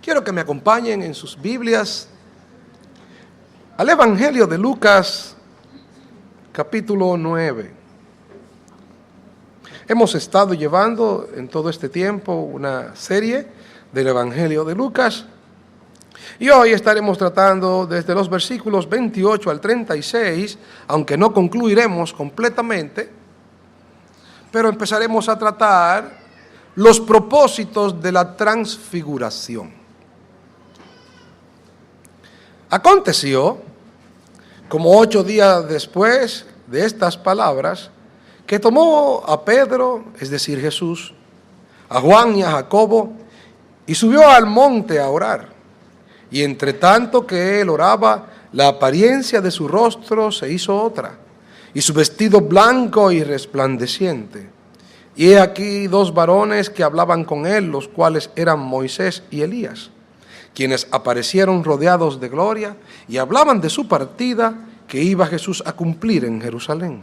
Quiero que me acompañen en sus Biblias al Evangelio de Lucas, capítulo 9. Hemos estado llevando en todo este tiempo una serie del Evangelio de Lucas y hoy estaremos tratando desde los versículos 28 al 36, aunque no concluiremos completamente, pero empezaremos a tratar los propósitos de la transfiguración. Aconteció, como 8 días después de estas palabras, que tomó a Pedro, es decir, Jesús, a Juan y a Jacobo, y subió al monte a orar. Y entre tanto que él oraba, la apariencia de su rostro se hizo otra, y su vestido blanco y resplandeciente. Y he aquí 2 varones que hablaban con él, los cuales eran Moisés y Elías, quienes aparecieron rodeados de gloria y hablaban de su partida que iba Jesús a cumplir en Jerusalén.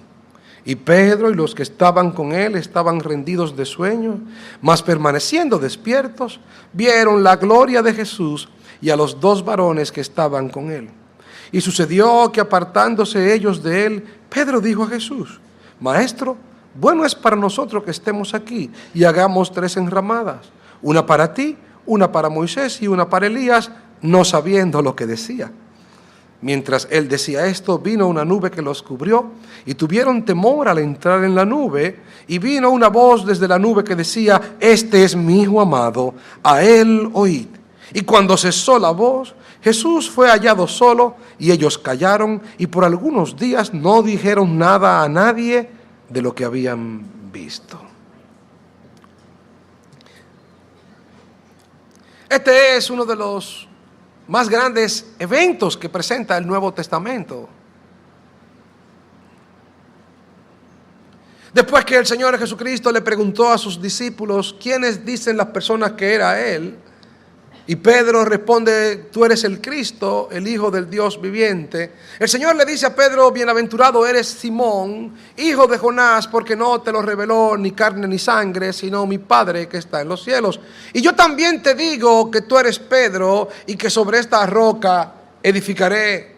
Y Pedro y los que estaban con él estaban rendidos de sueño, mas permaneciendo despiertos, vieron la gloria de Jesús y a los 2 varones que estaban con él. Y sucedió que apartándose ellos de él, Pedro dijo a Jesús: Maestro, bueno es para nosotros que estemos aquí y hagamos 3 enramadas, una para ti, una para Moisés y una para Elías, no sabiendo lo que decía. Mientras él decía esto, vino una nube que los cubrió, y tuvieron temor al entrar en la nube, y vino una voz desde la nube que decía: Este es mi Hijo amado, a él oíd. Y cuando cesó la voz, Jesús fue hallado solo, y ellos callaron, y por algunos días no dijeron nada a nadie de lo que habían visto. Este es uno de los más grandes eventos que presenta el Nuevo Testamento. Después que el Señor Jesucristo le preguntó a sus discípulos: ¿quiénes dicen las personas que era Él? Y Pedro responde: tú eres el Cristo, el Hijo del Dios viviente. El Señor le dice a Pedro: bienaventurado eres Simón, hijo de Jonás, porque no te lo reveló ni carne ni sangre, sino mi Padre que está en los cielos. Y yo también te digo que tú eres Pedro, y que sobre esta roca edificaré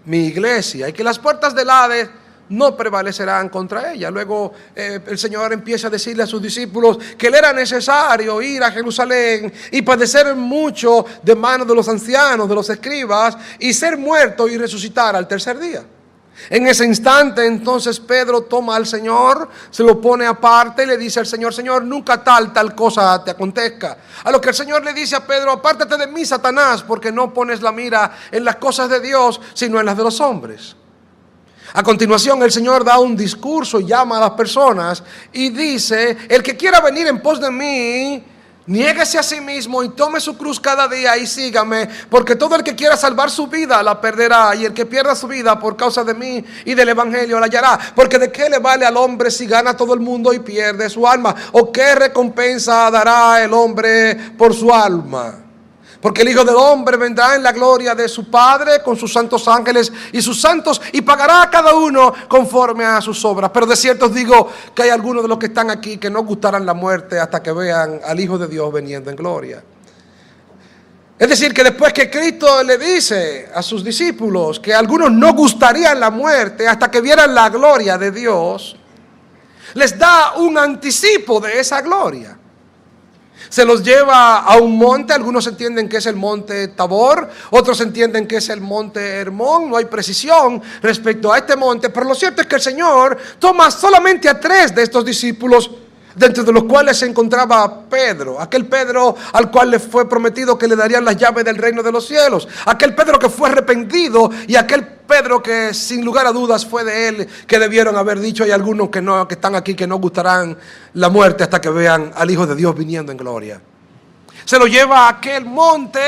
mi iglesia, y que las puertas del Hades no prevalecerán contra ella. Luego el Señor empieza a decirle a sus discípulos que le era necesario ir a Jerusalén y padecer mucho de manos de los ancianos, de los escribas, y ser muerto y resucitar al tercer día. En ese instante entonces Pedro toma al Señor, se lo pone aparte y le dice al Señor: Señor, nunca tal cosa te acontezca. A lo que el Señor le dice a Pedro: apártate de mí, Satanás, porque no pones la mira en las cosas de Dios, sino en las de los hombres. A continuación el Señor da un discurso y llama a las personas y dice: el que quiera venir en pos de mí, niéguese a sí mismo y tome su cruz cada día y sígame, porque todo el que quiera salvar su vida la perderá, y el que pierda su vida por causa de mí y del evangelio la hallará. Porque de qué le vale al hombre si gana todo el mundo y pierde su alma, o qué recompensa dará el hombre por su alma. Porque el Hijo del Hombre vendrá en la gloria de su Padre con sus santos ángeles y sus santos, y pagará a cada uno conforme a sus obras. Pero de cierto os digo que hay algunos de los que están aquí que no gustarán la muerte hasta que vean al Hijo de Dios viniendo en gloria. Es decir, que después que Cristo le dice a sus discípulos que algunos no gustarían la muerte hasta que vieran la gloria de Dios, les da un anticipo de esa gloria. Se los lleva a un monte, algunos entienden que es el monte Tabor, otros entienden que es el monte Hermón, no hay precisión respecto a este monte, pero lo cierto es que el Señor toma solamente a 3 de estos discípulos, dentro de los cuales se encontraba Pedro, aquel Pedro al cual le fue prometido que le darían las llaves del reino de los cielos, aquel Pedro que fue arrepentido, y aquel Pedro que sin lugar a dudas fue de él, que debieron haber dicho: hay algunos que están aquí que no gustarán la muerte hasta que vean al Hijo de Dios viniendo en gloria. Se lo lleva a aquel monte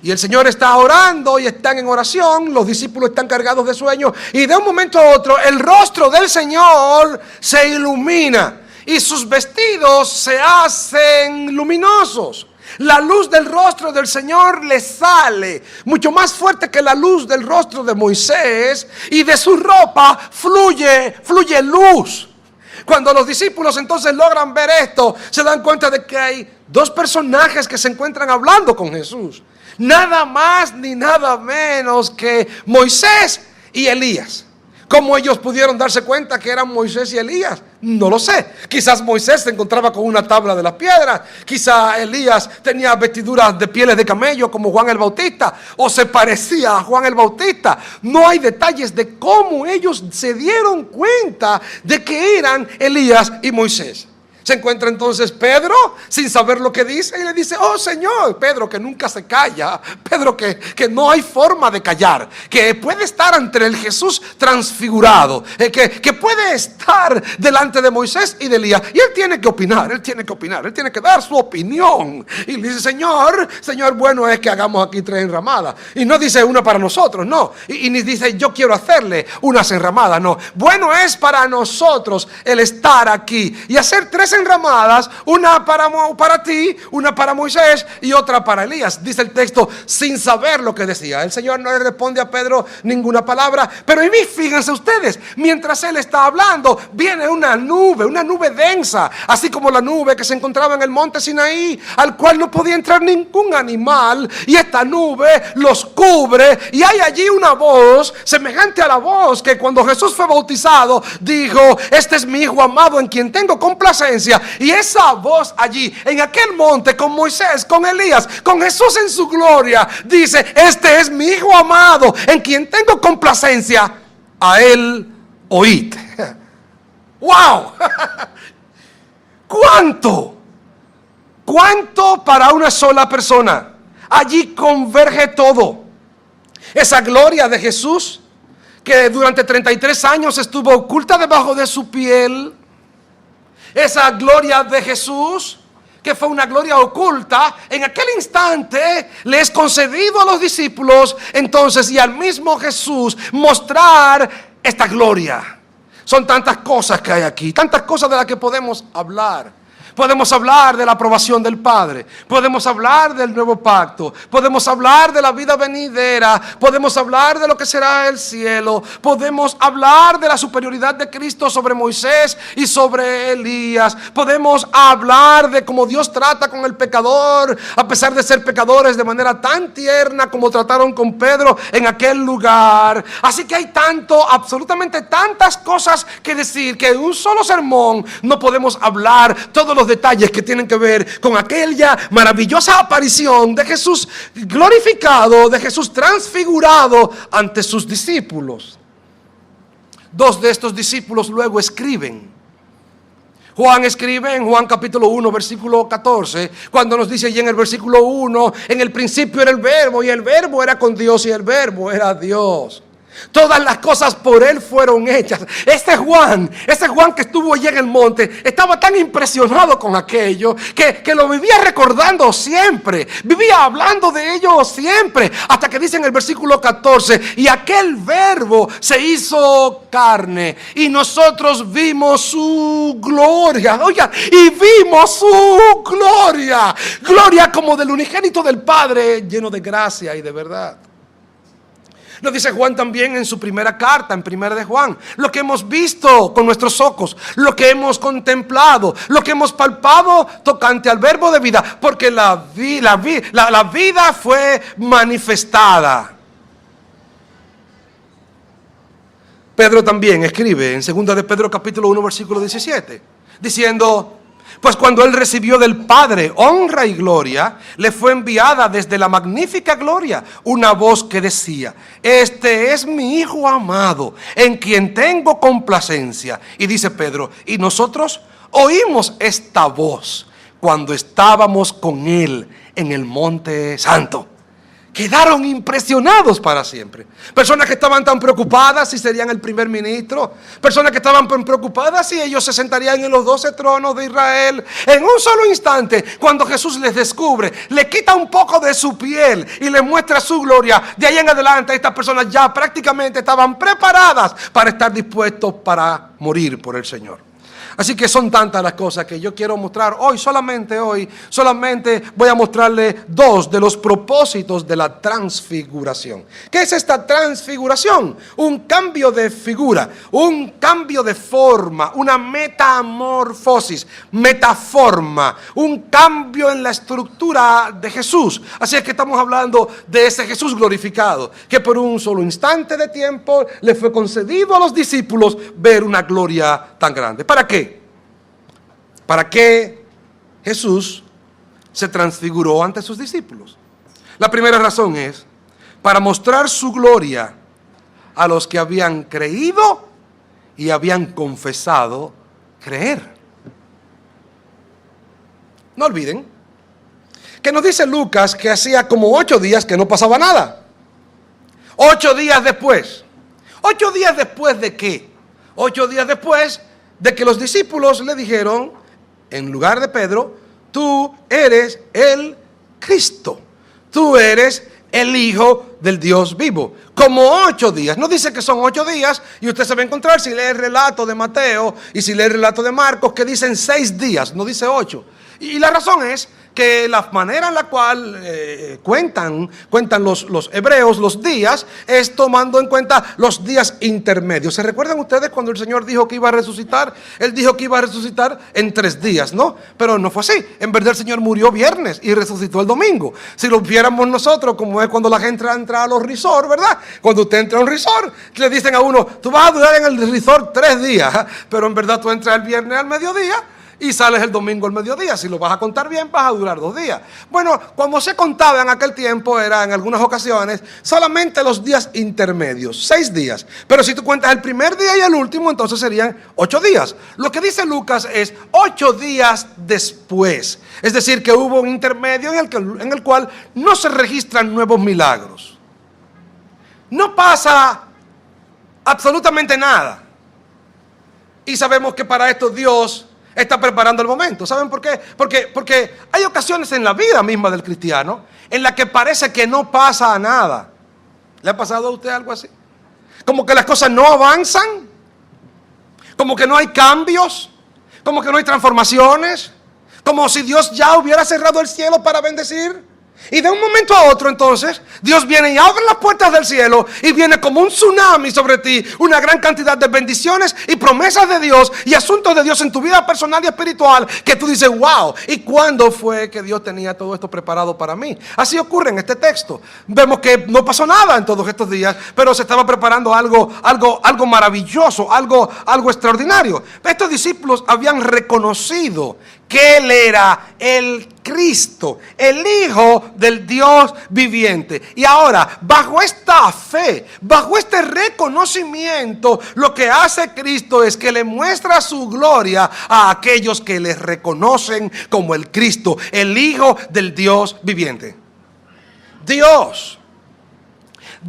y el Señor está orando y están en oración, los discípulos están cargados de sueño, y de un momento a otro el rostro del Señor se ilumina y sus vestidos se hacen luminosos. La luz del rostro del Señor le sale mucho más fuerte que la luz del rostro de Moisés, y de su ropa fluye luz. Cuando los discípulos entonces logran ver esto, se dan cuenta de que hay dos personajes que se encuentran hablando con Jesús. Nada más ni nada menos que Moisés y Elías. ¿Cómo ellos pudieron darse cuenta que eran Moisés y Elías? No lo sé. Quizás Moisés se encontraba con una tabla de las piedras. Quizás Elías tenía vestiduras de pieles de camello como Juan el Bautista. O se parecía a Juan el Bautista. No hay detalles de cómo ellos se dieron cuenta de que eran Elías y Moisés. Se encuentra entonces Pedro sin saber lo que dice y le dice: oh Señor. Pedro, que nunca se calla. Pedro que no hay forma de callar, que puede estar ante el Jesús transfigurado, que puede estar delante de Moisés y de Elías, y él tiene que opinar, él tiene que dar su opinión. Y le dice: Señor, bueno es que hagamos aquí 3 enramadas. Y no dice una para nosotros, no. Y ni dice: yo quiero hacerle unas enramadas, no. Bueno es para nosotros el estar aquí y hacer 3 enramadas, una para ti, una para Moisés y otra para Elías. Dice el texto, sin saber lo que decía. El Señor no le responde a Pedro ninguna palabra, pero fíjense ustedes, mientras él está hablando, viene una nube densa, así como la nube que se encontraba en el monte Sinaí, al cual no podía entrar ningún animal, y esta nube los cubre, y hay allí una voz semejante a la voz que cuando Jesús fue bautizado dijo: este es mi Hijo amado en quien tengo complacencia. Y esa voz allí en aquel monte con Moisés, con Elías, con Jesús en su gloria, dice: este es mi Hijo amado en quien tengo complacencia, a él oíd. ¡Wow! ¿Cuánto para una sola persona? Allí converge todo. Esa gloria de Jesús, que durante 33 años estuvo oculta debajo de su piel. Esa gloria de Jesús, que fue una gloria oculta, en aquel instante le es concedido a los discípulos entonces y al mismo Jesús mostrar esta gloria. Son tantas cosas que hay aquí, tantas cosas de las que podemos hablar. Podemos hablar de la aprobación del Padre, podemos hablar del nuevo pacto, podemos hablar de la vida venidera, podemos hablar de lo que será el cielo, podemos hablar de la superioridad de Cristo sobre Moisés y sobre Elías, podemos hablar de cómo Dios trata con el pecador, a pesar de ser pecadores, de manera tan tierna como trataron con Pedro en aquel lugar. Así que hay absolutamente tantas cosas que decir, que en un solo sermón no podemos hablar todos los detalles que tienen que ver con aquella maravillosa aparición de Jesús glorificado, de Jesús transfigurado ante sus discípulos. 2 de estos discípulos luego escriben. Juan escribe en Juan capítulo 1 versículo 14, cuando nos dice allí en el versículo 1: en el principio era el verbo, y el verbo era con Dios, y el verbo era Dios. Todas las cosas por él fueron hechas. Este Juan que estuvo allí en el monte, estaba tan impresionado con aquello que lo vivía recordando siempre, vivía hablando de ello siempre, hasta que dice en el versículo 14: y aquel verbo se hizo carne y nosotros vimos su gloria. Oiga, y vimos su gloria como del unigénito del Padre, lleno de gracia y de verdad. Lo dice Juan también en su primera carta, en 1 de Juan: lo que hemos visto con nuestros ojos, lo que hemos contemplado, lo que hemos palpado tocante al verbo de vida, porque la vida fue manifestada. Pedro también escribe en 2 de Pedro capítulo 1 versículo 17, diciendo: pues cuando él recibió del Padre honra y gloria, le fue enviada desde la magnífica gloria una voz que decía: este es mi Hijo amado, en quien tengo complacencia. Y dice Pedro: y nosotros oímos esta voz cuando estábamos con él en el monte santo. Quedaron impresionados para siempre. Personas que estaban tan preocupadas si serían el primer ministro, personas que estaban tan preocupadas si ellos se sentarían en los 12 tronos de Israel. En un solo instante, cuando Jesús les descubre, le quita un poco de su piel y les muestra su gloria, de ahí en adelante estas personas ya prácticamente estaban preparadas para estar dispuestos para morir por el Señor. Así que son tantas las cosas que yo quiero mostrar hoy, solamente voy a mostrarle dos de los propósitos de la transfiguración. ¿Qué es esta transfiguración? Un cambio de figura, un cambio de forma, una metamorfosis, metaforma, un cambio en la estructura de Jesús. Así es que estamos hablando de ese Jesús glorificado, que por un solo instante de tiempo le fue concedido a los discípulos ver una gloria tan grande. ¿Para qué? ¿Para qué Jesús se transfiguró ante sus discípulos? La primera razón es para mostrar su gloria a los que habían creído y habían confesado creer. No olviden que nos dice Lucas que hacía como 8 días que no pasaba nada. 8 días después. 8 días después de qué? 8 días después de que los discípulos le dijeron, en lugar de Pedro, tú eres el Cristo, tú eres el Hijo del Dios vivo. Como 8 días, no dice que son 8 días, y usted se va a encontrar si lee el relato de Mateo y si lee el relato de Marcos, que dicen 6 días, no dice 8. Y la razón es que la manera en la cual cuentan los hebreos los días es tomando en cuenta los días intermedios. ¿Se recuerdan ustedes cuando el Señor dijo que iba a resucitar? Él dijo que iba a resucitar en 3 días, ¿no? Pero no fue así. En verdad el Señor murió viernes y resucitó el domingo. Si lo viéramos nosotros, como es cuando la gente entra a los resorts, ¿verdad? Cuando usted entra a un resort, le dicen a uno, tú vas a durar en el resort 3 días, pero en verdad tú entras el viernes al mediodía y sales el domingo al mediodía. Si lo vas a contar bien, vas a durar 2 días. Bueno, como se contaba en aquel tiempo, era en algunas ocasiones solamente los días intermedios, 6 días. Pero si tú cuentas el primer día y el último, entonces serían 8 días. Lo que dice Lucas es 8 días después. Es decir, que hubo un intermedio en el cual no se registran nuevos milagros. No pasa absolutamente nada. Y sabemos que para esto Dios está preparando el momento. ¿Saben por qué? Porque hay ocasiones en la vida misma del cristiano en la que parece que no pasa nada. ¿Le ha pasado a usted algo así? Como que las cosas no avanzan, como que no hay cambios, como que no hay transformaciones, como si Dios ya hubiera cerrado el cielo para bendecir. Y de un momento a otro entonces Dios viene y abre las puertas del cielo y viene como un tsunami sobre ti, una gran cantidad de bendiciones y promesas de Dios y asuntos de Dios en tu vida personal y espiritual, que tú dices, wow, ¿y cuándo fue que Dios tenía todo esto preparado para mí? Así ocurre en este texto. Vemos que no pasó nada en todos estos días, pero se estaba preparando algo maravilloso, algo extraordinario. Estos discípulos habían reconocido que Él era el Cristo, el Hijo del Dios viviente. Y ahora, bajo esta fe, bajo este reconocimiento, lo que hace Cristo es que le muestra su gloria a aquellos que le reconocen como el Cristo, el Hijo del Dios viviente. Dios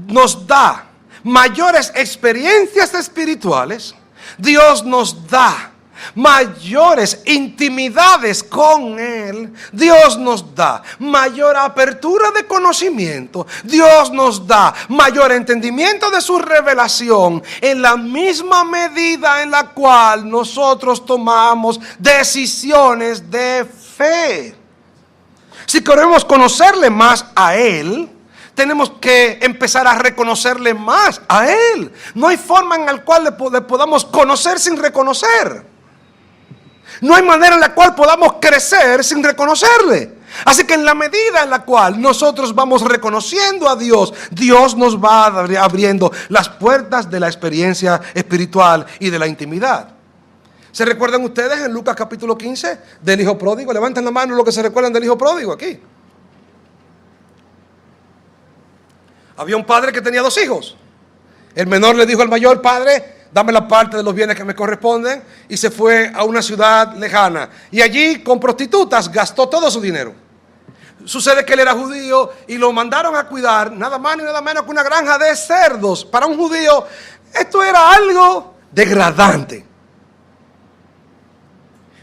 nos da mayores experiencias espirituales. Dios nos da mayores intimidades con Él. Dios nos da mayor apertura de conocimiento. Dios nos da mayor entendimiento de su revelación en la misma medida en la cual nosotros tomamos decisiones de fe. Si queremos conocerle más a Él, tenemos que empezar a reconocerle más a Él. No hay forma en la cual le podamos conocer sin reconocer. No hay manera en la cual podamos crecer sin reconocerle. Así que en la medida en la cual nosotros vamos reconociendo a Dios, Dios nos va abriendo las puertas de la experiencia espiritual y de la intimidad. ¿Se recuerdan ustedes en Lucas capítulo 15 del hijo pródigo? Levanten la mano los que se recuerdan del hijo pródigo aquí. Había un padre que tenía 2 hijos. El menor le dijo al mayor: padre, dame la parte de los bienes que me corresponden, y se fue a una ciudad lejana. Y allí con prostitutas gastó todo su dinero. Sucede que él era judío y lo mandaron a cuidar nada más ni nada menos que una granja de cerdos. Para un judío esto era algo degradante.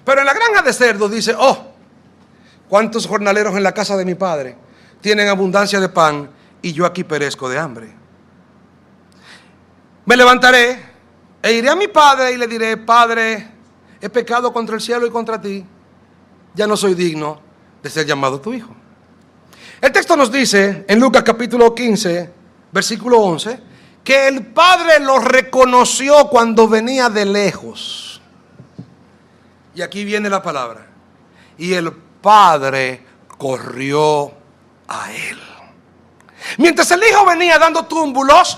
Pero en la granja de cerdos dice: oh, cuántos jornaleros en la casa de mi padre tienen abundancia de pan y yo aquí perezco de hambre. Me levantaré e iré a mi padre y le diré: Padre, he pecado contra el cielo y contra ti, ya no soy digno de ser llamado tu hijo. El texto nos dice en Lucas capítulo 15, versículo 11, que el padre lo reconoció cuando venía de lejos. Y aquí viene la palabra. Y el padre corrió a él. Mientras el hijo venía dando túmbulos,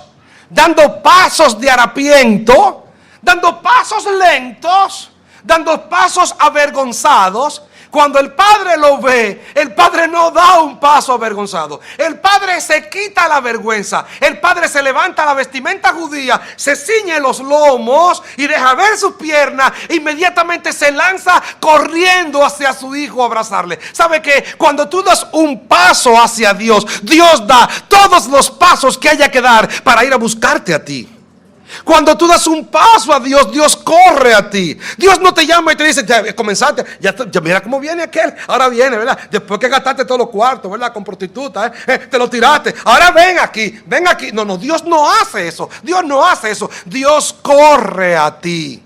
dando pasos de harapiento, dando pasos lentos, dando pasos avergonzados, cuando el padre lo ve, el padre no da un paso avergonzado. El padre se quita la vergüenza. El padre se levanta la vestimenta judía, se ciñe los lomos y deja ver sus piernas. Inmediatamente se lanza corriendo hacia su hijo a abrazarle. ¿Sabe qué? Cuando tú das un paso hacia Dios, Dios da todos los pasos que haya que dar para ir a buscarte a ti. Cuando tú das un paso a Dios, Dios corre a ti. Dios no te llama y te dice, ya comenzaste, ya mira cómo viene aquel. Ahora viene, ¿verdad? Después que gastaste todos los cuartos, ¿verdad? Con prostituta, te lo tiraste. Ahora ven aquí, ven aquí. No, Dios no hace eso. Dios no hace eso. Dios corre a ti.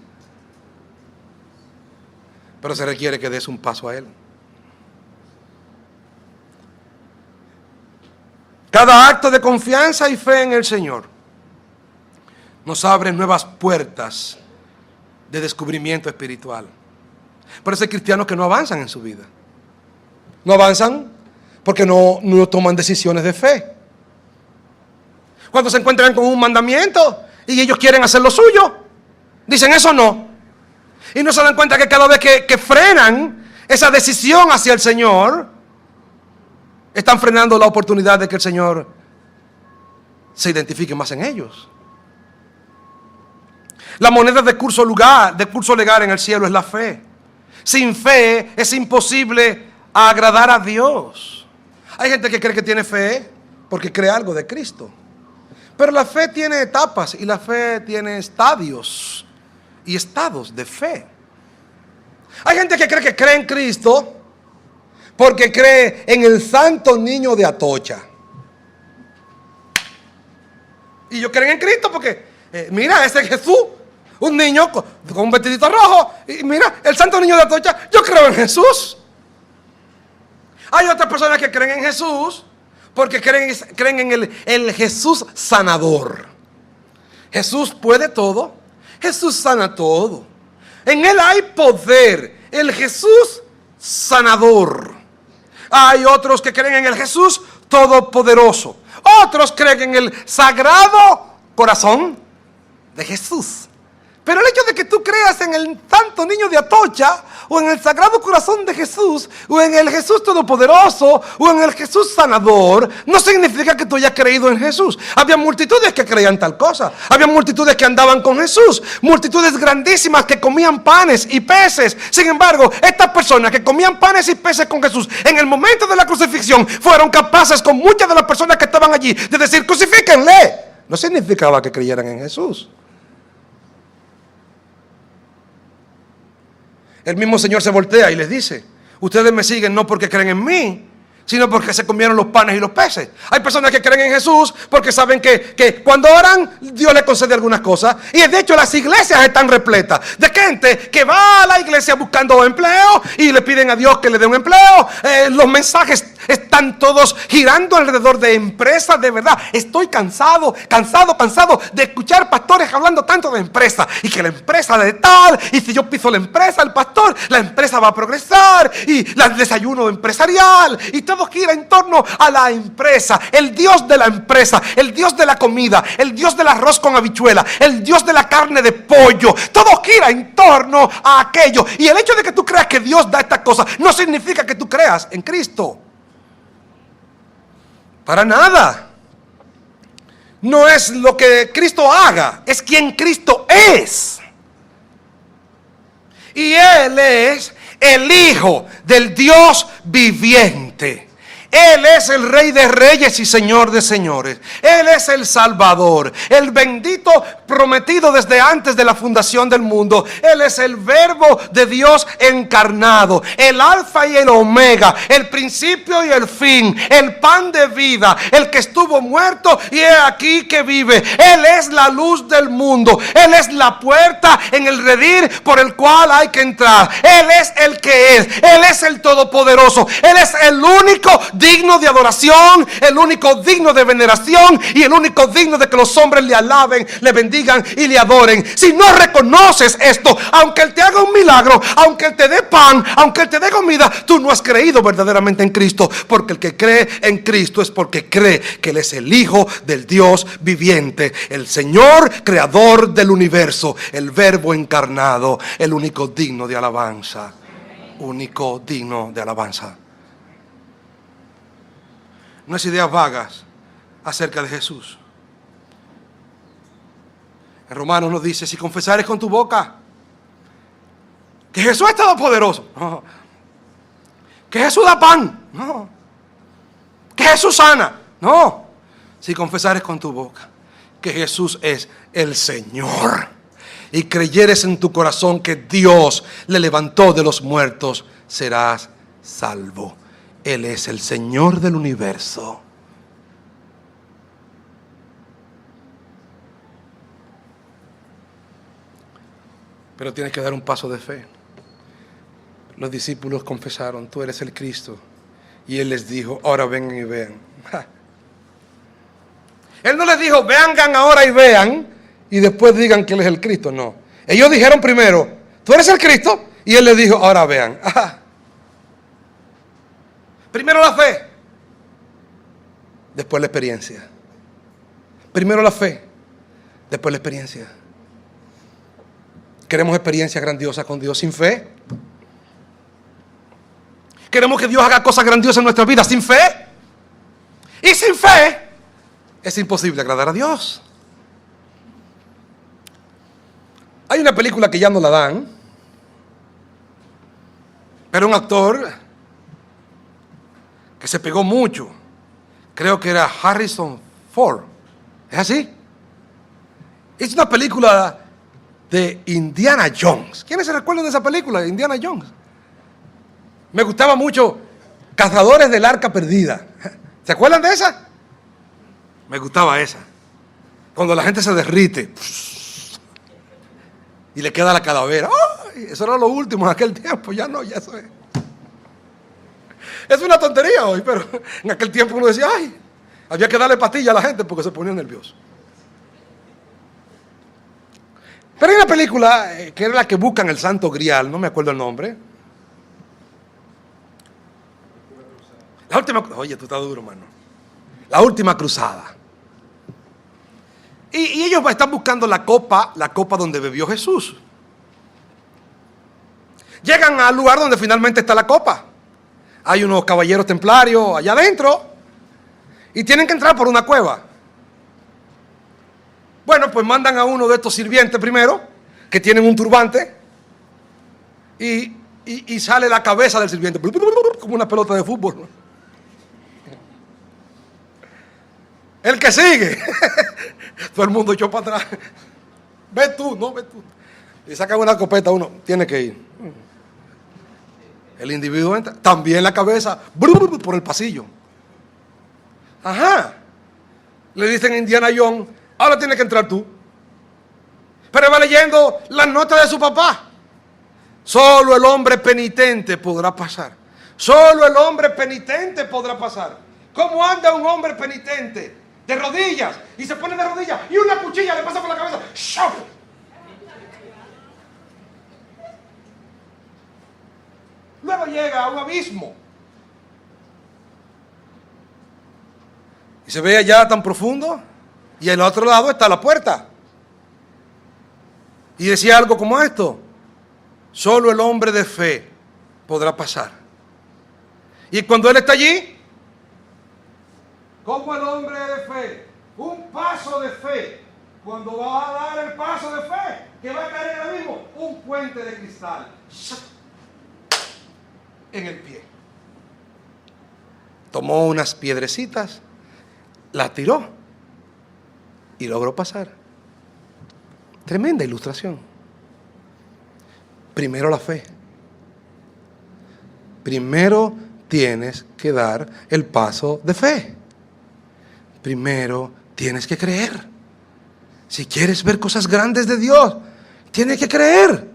Pero se requiere que des un paso a Él. Cada acto de confianza y fe en el Señor nos abre nuevas puertas de descubrimiento espiritual. Por eso hay cristianos que no avanzan en su vida. No avanzan porque no toman decisiones de fe. Cuando se encuentran con un mandamiento y ellos quieren hacer lo suyo, dicen eso no. Y no se dan cuenta que cada vez que frenan esa decisión hacia el Señor, están frenando la oportunidad de que el Señor se identifique más en ellos. La moneda de curso legal en el cielo es la fe. Sin fe es imposible agradar a Dios. Hay gente que cree que tiene fe porque cree algo de Cristo. Pero la fe tiene etapas y la fe tiene estadios y estados de fe. Hay gente que cree en Cristo porque cree en el santo niño de Atocha. Y ellos creen en Cristo porque, mira, ese Jesús, un niño con un vestidito rojo. Y mira, el santo niño de Atocha, yo creo en Jesús. Hay otras personas que creen en Jesús porque creen en el Jesús sanador. Jesús puede todo. Jesús sana todo. En Él hay poder. El Jesús sanador. Hay otros que creen en el Jesús todopoderoso. Otros creen en el sagrado corazón de Jesús. Pero el hecho de que tú creas en el santo niño de Atocha, o en el sagrado corazón de Jesús, o en el Jesús todopoderoso, o en el Jesús sanador, no significa que tú hayas creído en Jesús. Había multitudes que creían tal cosa. Había multitudes que andaban con Jesús. Multitudes grandísimas que comían panes y peces. Sin embargo, estas personas que comían panes y peces con Jesús, en el momento de la crucifixión, fueron capaces con muchas de las personas que estaban allí de decir, crucifíquenle. No significaba que creyeran en Jesús. El mismo Señor se voltea y les dice, ustedes me siguen no porque creen en mí, sino porque se comieron los panes y los peces. Hay personas que creen en Jesús porque saben que cuando oran, Dios les concede algunas cosas. Y de hecho las iglesias están repletas de gente que va a la iglesia buscando empleo y le piden a Dios que le dé un empleo. Los mensajes están todos girando alrededor de empresas. De verdad, estoy cansado de escuchar pastores hablando tanto de empresa. Y que la empresa de tal, y si yo piso la empresa, el pastor, la empresa va a progresar. Y el desayuno empresarial, y todo gira en torno a la empresa. El Dios de la empresa, el Dios de la comida, el Dios del arroz con habichuela, el Dios de la carne de pollo. Todo gira en torno a aquello. Y el hecho de que tú creas que Dios da estas cosas no significa que tú creas en Cristo. Para nada. No es lo que Cristo haga, es quien Cristo es. Y Él es el Hijo del Dios viviente. Él es el Rey de Reyes y Señor de Señores. Él es el Salvador, el bendito prometido desde antes de la fundación del mundo. Él es el Verbo de Dios encarnado, el Alfa y el Omega, el principio y el fin, el pan de vida, el que estuvo muerto y he aquí que vive. Él es la luz del mundo. Él es la puerta en el redil por el cual hay que entrar. Él es el que es. Él es el todopoderoso. Él es el único digno de adoración, el único digno de veneración y el único digno de que los hombres le alaben, le bendigan y le adoren. Si no reconoces esto, aunque Él te haga un milagro, aunque Él te dé pan, aunque Él te dé comida, tú no has creído verdaderamente en Cristo. Porque el que cree en Cristo es porque cree que Él es el Hijo del Dios viviente, el Señor creador del universo, el Verbo encarnado, el único digno de alabanza. Único digno de alabanza. No es ideas vagas acerca de Jesús. En Romanos nos dice: si confesares con tu boca que Jesús es todopoderoso, no, que Jesús da pan, no, que Jesús sana, no, si confesares con tu boca que Jesús es el Señor y creyeres en tu corazón que Dios le levantó de los muertos, serás salvo. Él es el Señor del universo. Pero tienes que dar un paso de fe. Los discípulos confesaron: tú eres el Cristo. Y Él les dijo: ahora vengan y vean. Él no les dijo: vengan ahora y vean y después digan que Él es el Cristo. No. Ellos dijeron primero: tú eres el Cristo. Y Él les dijo: ahora vean. Primero la fe, después la experiencia. Primero la fe, después la experiencia. Queremos experiencias grandiosas con Dios sin fe. Queremos que Dios haga cosas grandiosas en nuestra vida sin fe. Y sin fe es imposible agradar a Dios. Hay una película que ya no la dan, pero un actor que se pegó mucho, creo que era Harrison Ford. ¿Es así? Es una película de Indiana Jones. ¿Quiénes se recuerdan de esa película de Indiana Jones? Me gustaba mucho Cazadores del Arca Perdida. ¿Se acuerdan de esa? Me gustaba esa. Cuando la gente se derrite y le queda la calavera. ¡Ay! Eso era lo último en aquel tiempo. Ya no, ya eso es. Es una tontería hoy, pero en aquel tiempo uno decía: ay, había que darle pastilla a la gente porque se ponía nervioso. Pero hay una película que era la que buscan el Santo Grial, no me acuerdo el nombre. La última, oye, tú estás duro, mano. La última cruzada. Y ellos están buscando la copa donde bebió Jesús. Llegan al lugar donde finalmente está la copa. Hay unos caballeros templarios allá adentro y tienen que entrar por una cueva. Bueno, pues mandan a uno de estos sirvientes primero, que tienen un turbante, y sale la cabeza del sirviente, como una pelota de fútbol. El que sigue, todo el mundo echó para atrás. Ve tú, no, ve tú. Y sacan una escopeta, uno tiene que ir. El individuo entra, también la cabeza, por el pasillo. Ajá. Le dicen a Indiana Jones: ahora tienes que entrar tú. Pero va leyendo las notas de su papá. Solo el hombre penitente podrá pasar. Solo el hombre penitente podrá pasar. ¿Cómo anda un hombre penitente? De rodillas. Y se pone de rodillas y una cuchilla le pasa por la cabeza. ¡Shop! Luego llega a un abismo. Y se ve allá tan profundo. Y al otro lado está la puerta. Y decía algo como esto: solo el hombre de fe podrá pasar. Y cuando él está allí, como el hombre de fe, un paso de fe, cuando va a dar el paso de fe, que va a caer en el abismo, un puente de cristal en el pie. tomó unas piedrecitas, las tiró y logró pasar. Tremenda ilustración. Primero la fe. Primero tienes que dar el paso de fe. Primero tienes que creer. Si quieres ver cosas grandes de Dios, tienes que creer.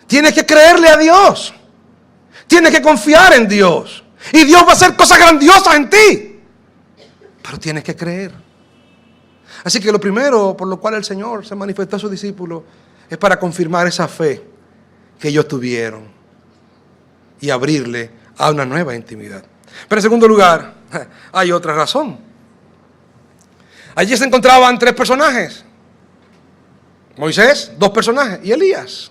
Tienes que creerle a Dios. Tienes que confiar en Dios. Y Dios va a hacer cosas grandiosas en ti. Pero tienes que creer. Así que lo primero por lo cual el Señor se manifestó a sus discípulos es para confirmar esa fe que ellos tuvieron y abrirle a una nueva intimidad. Pero en segundo lugar, hay otra razón. Allí se encontraban 3 personajes. Moisés, 2 personajes, y Elías.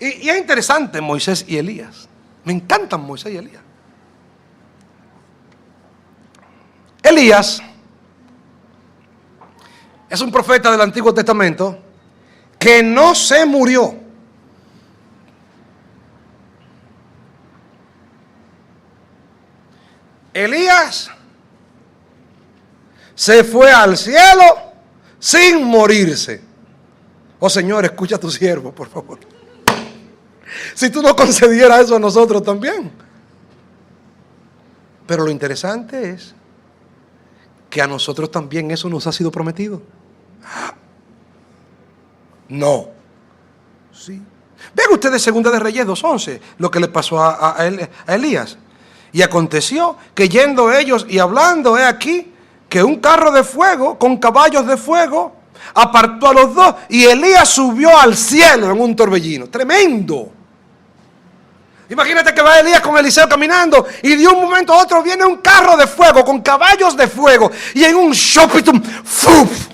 Y es interesante Moisés y Elías. Me encantan Moisés y Elías. Elías es un profeta del Antiguo Testamento que no se murió. Elías se fue al cielo sin morirse. Oh Señor, escucha a tu siervo, por favor. Si tú no concedieras eso a nosotros también. Pero lo interesante es que a nosotros también eso nos ha sido prometido. No. Sí. Vean ustedes Segunda de Reyes 2:11, lo que le pasó a Elías. Y aconteció que yendo ellos y hablando, he aquí, que un carro de fuego con caballos de fuego apartó a los 2 y Elías subió al cielo en un torbellino. Tremendo. Imagínate que va Elías con Eliseo caminando y de un momento a otro viene un carro de fuego con caballos de fuego y en un shopitum, ¡fuf!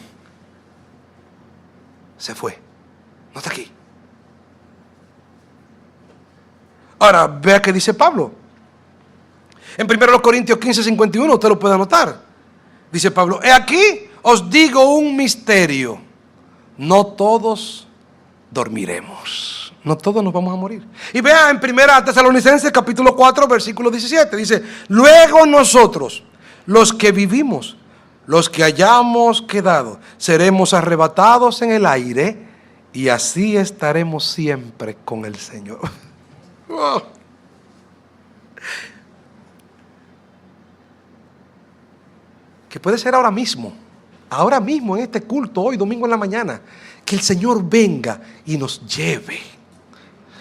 Se fue. No está aquí. Ahora, vea qué dice Pablo. En 1 Corintios 15:51, usted lo puede anotar. Dice Pablo, he aquí os digo un misterio. No todos dormiremos. No todos nos vamos a morir. Y vea en 1 Tesalonicenses capítulo 4 versículo 17. Dice, luego nosotros, los que vivimos, los que hayamos quedado, seremos arrebatados en el aire y así estaremos siempre con el Señor. Oh. Que puede ser ahora mismo en este culto, hoy domingo en la mañana, que el Señor venga y nos lleve.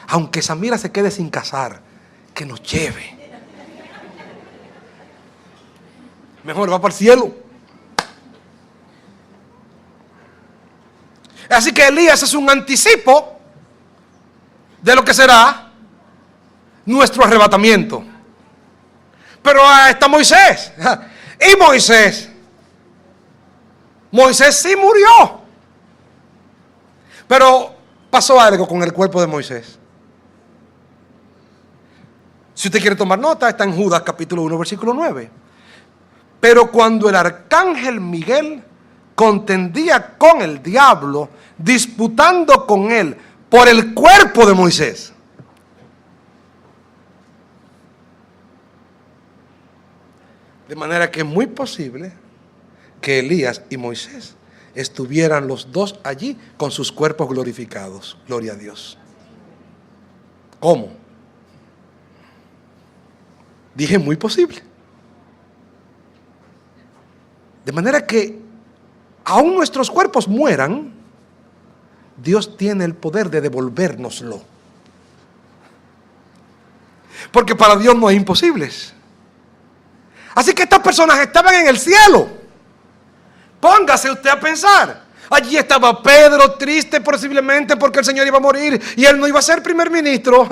Aunque Samira se quede sin casar, que nos lleve. Mejor va para el cielo. Así que Elías es un anticipo de lo que será nuestro arrebatamiento. Pero está Moisés. Y Moisés sí murió. Pero pasó algo con el cuerpo de Moisés. Si usted quiere tomar nota, está en Judas capítulo 1 versículo 9. Pero cuando el arcángel Miguel contendía con el diablo, disputando con él por el cuerpo de Moisés. De manera que es muy posible que Elías y Moisés estuvieran los dos allí con sus cuerpos glorificados. Gloria a Dios. ¿Cómo? Dije muy posible. De manera que aún nuestros cuerpos mueran, Dios tiene el poder de devolvérnoslo. Porque para Dios no hay imposibles. Así que estas personas estaban en el cielo. Póngase usted a pensar. Allí estaba Pedro triste posiblemente porque el Señor iba a morir y él no iba a ser primer ministro.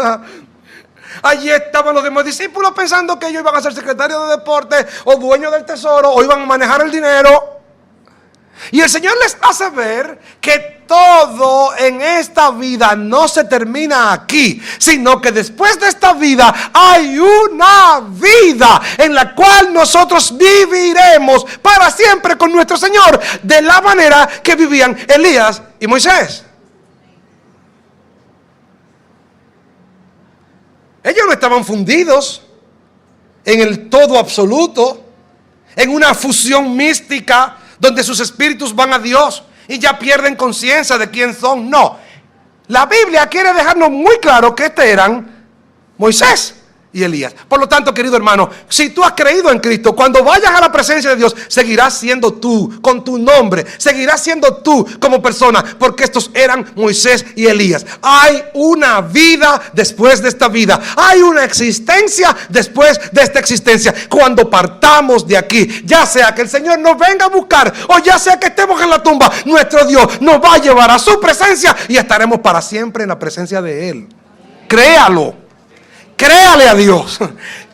Allí estaban los demás discípulos pensando que ellos iban a ser secretarios de deporte o dueños del tesoro o iban a manejar el dinero. Y el Señor les hace ver que todo en esta vida no se termina aquí, sino que después de esta vida hay una vida en la cual nosotros viviremos para siempre con nuestro Señor, de la manera que vivían Elías y Moisés. Ellos no estaban fundidos, en el todo absoluto, en una fusión mística donde sus espíritus van a Dios y ya pierden conciencia de quién son. No, la Biblia quiere dejarnos muy claro que eran Moisés y Elías. Por lo tanto, querido hermano, si tú has creído en Cristo, cuando vayas a la presencia de Dios, seguirás siendo tú, con tu nombre, seguirás siendo tú como persona, porque estos eran Moisés y Elías. Hay una vida después de esta vida, hay una existencia después de esta existencia. Cuando partamos de aquí, ya sea que el Señor nos venga a buscar, o ya sea que estemos en la tumba, nuestro Dios nos va a llevar a su presencia y estaremos para siempre en la presencia de Él. Créalo. Créale a Dios,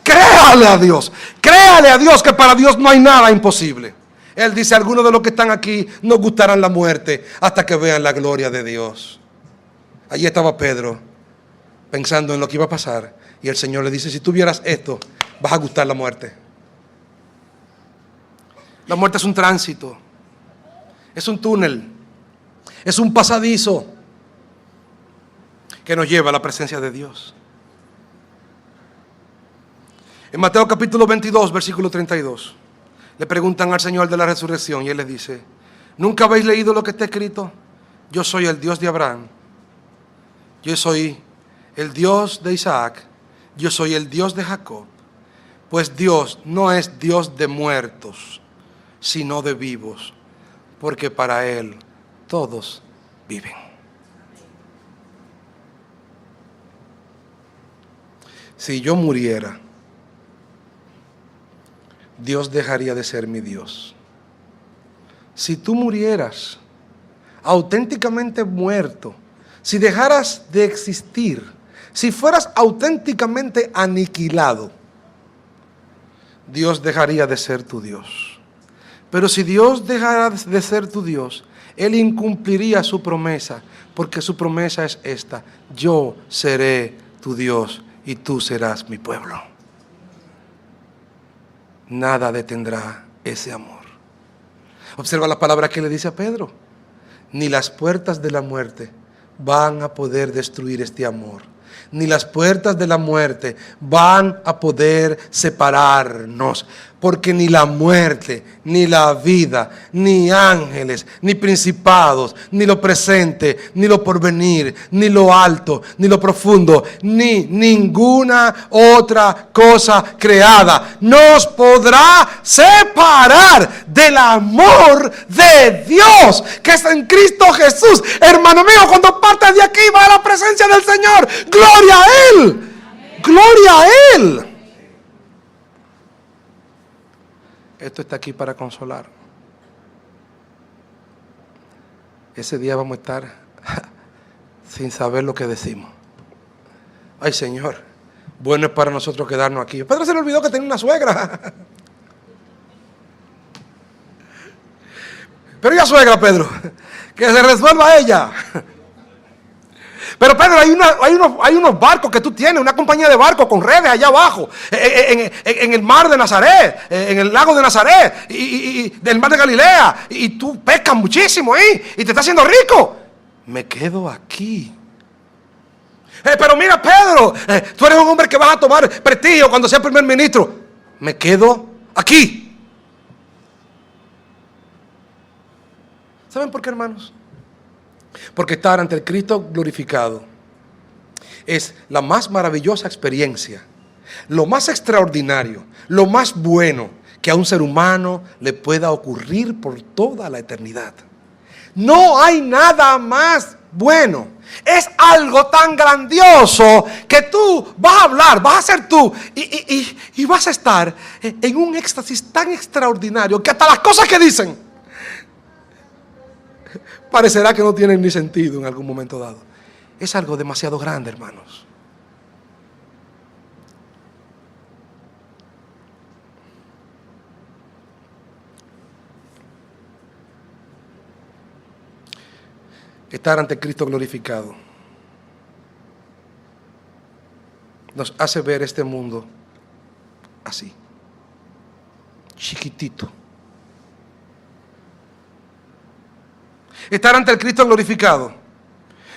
créale a Dios, créale a Dios que para Dios no hay nada imposible. Él dice, algunos de los que están aquí no gustarán la muerte hasta que vean la gloria de Dios. Allí estaba Pedro pensando en lo que iba a pasar y el Señor le dice, si tú vieras esto, vas a gustar la muerte. La muerte es un tránsito, es un túnel, es un pasadizo que nos lleva a la presencia de Dios. En Mateo capítulo 22, versículo 32, le preguntan al Señor de la resurrección y Él les dice, ¿nunca habéis leído lo que está escrito? Yo soy el Dios de Abraham, yo soy el Dios de Isaac, yo soy el Dios de Jacob. Pues Dios no es Dios de muertos, sino de vivos, porque para Él todos viven. Si yo muriera, Dios dejaría de ser mi Dios. Si tú murieras auténticamente muerto, si dejaras de existir, si fueras auténticamente aniquilado, Dios dejaría de ser tu Dios. Pero si Dios dejara de ser tu Dios, Él incumpliría su promesa, porque su promesa es esta: yo seré tu Dios y tú serás mi pueblo. Nada detendrá ese amor. Observa la palabra que le dice a Pedro: ni las puertas de la muerte van a poder destruir este amor, ni las puertas de la muerte van a poder separarnos, porque ni la muerte, ni la vida, ni ángeles, ni principados, ni lo presente, ni lo porvenir, ni lo alto, ni lo profundo, ni ninguna otra cosa creada nos podrá separar del amor de Dios que es en Cristo Jesús. Hermano mío, cuando partas de aquí, va a la presencia del Señor. ¡Gloria a Él! ¡Gloria a Él! Esto está aquí para consolar. Ese día vamos a estar sin saber lo que decimos. Ay, Señor, bueno es para nosotros quedarnos aquí. Pedro se le olvidó que tenía una suegra. Pero ya suegra, Pedro, que se resuelva ella. Pero Pedro, hay unos barcos que tú tienes, una compañía de barcos con redes allá abajo, en el mar de Nazaret, en el lago de Nazaret, y del mar de Galilea, y tú pescas muchísimo ahí, y te estás haciendo rico. Me quedo aquí. Pero mira, Pedro, tú eres un hombre que vas a tomar prestigio cuando sea primer ministro. Me quedo aquí. ¿Saben por qué, hermanos? Porque estar ante el Cristo glorificado es la más maravillosa experiencia, lo más extraordinario, lo más bueno que a un ser humano le pueda ocurrir por toda la eternidad. No hay nada más bueno. Es algo tan grandioso que tú vas a hablar, vas a ser tú y vas a estar en un éxtasis tan extraordinario que hasta las cosas que dicen parecerá que no tienen ni sentido en algún momento dado. Es algo demasiado grande, hermanos. Estar ante Cristo glorificado nos hace ver este mundo así, chiquitito. Estar ante el Cristo glorificado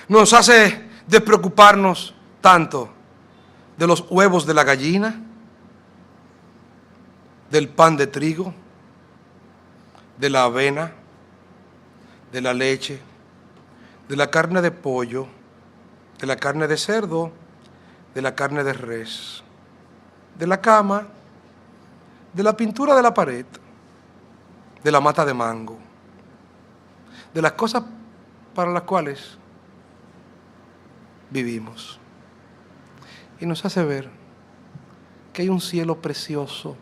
nos hace despreocuparnos tanto de los huevos de la gallina, del pan de trigo, de la avena, de la leche, de la carne de pollo, de la carne de cerdo, de la carne de res, de la cama, de la pintura de la pared, de la mata de mango, de las cosas para las cuales vivimos. Y nos hace ver que hay un cielo precioso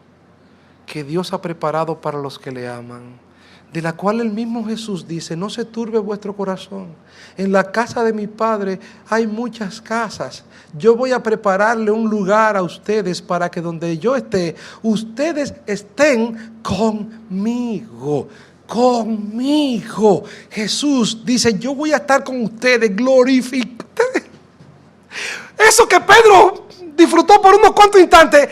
que Dios ha preparado para los que le aman, de la cual el mismo Jesús dice: no se turbe vuestro corazón. En la casa de mi Padre hay muchas casas. Yo voy a prepararle un lugar a ustedes para que donde yo esté, ustedes estén conmigo. Conmigo. Jesús dice: yo voy a estar con ustedes, glorificado. Eso que Pedro disfrutó por unos cuantos instantes,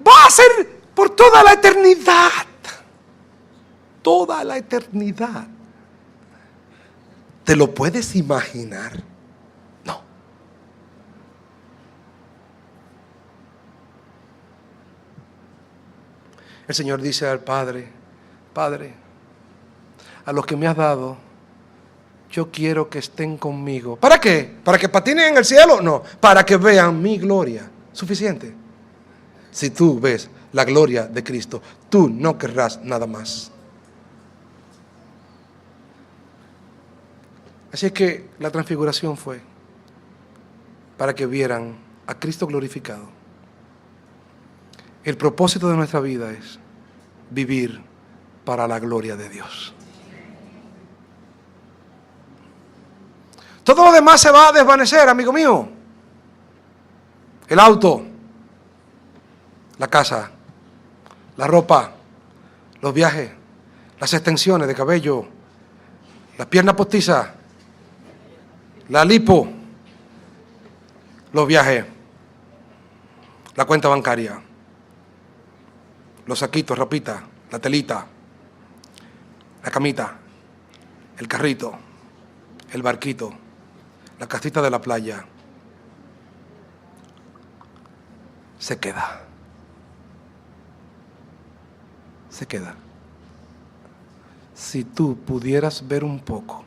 va a ser por toda la eternidad. Toda la eternidad. ¿Te lo puedes imaginar? No. El Señor dice al Padre: Padre, a los que me has dado, yo quiero que estén conmigo. ¿Para qué? ¿Para que patinen en el cielo? No, para que vean mi gloria. Suficiente. Si tú ves la gloria de Cristo, tú no querrás nada más. Así es que la transfiguración fue para que vieran a Cristo glorificado. El propósito de nuestra vida es vivir para la gloria de Dios. Todo lo demás se va a desvanecer, amigo mío. El auto, la casa, la ropa, los viajes, las extensiones de cabello, las piernas postizas, la lipo, los viajes, la cuenta bancaria, los saquitos, ropita, la telita, la camita, el carrito, el barquito, la casita de la playa, se queda. Se queda. Si tú pudieras ver un poco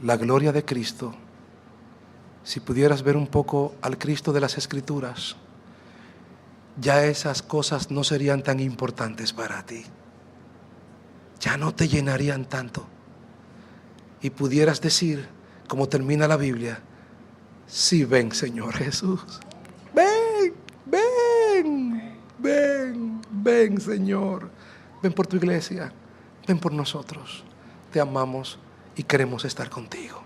la gloria de Cristo, si pudieras ver un poco al Cristo de las Escrituras, ya esas cosas no serían tan importantes para ti. Ya no te llenarían tanto. Y pudieras decir, como termina la Biblia: sí, ven, Señor Jesús. Ven, ven, ven, ven, Señor. Ven por tu iglesia, ven por nosotros. Te amamos y queremos estar contigo.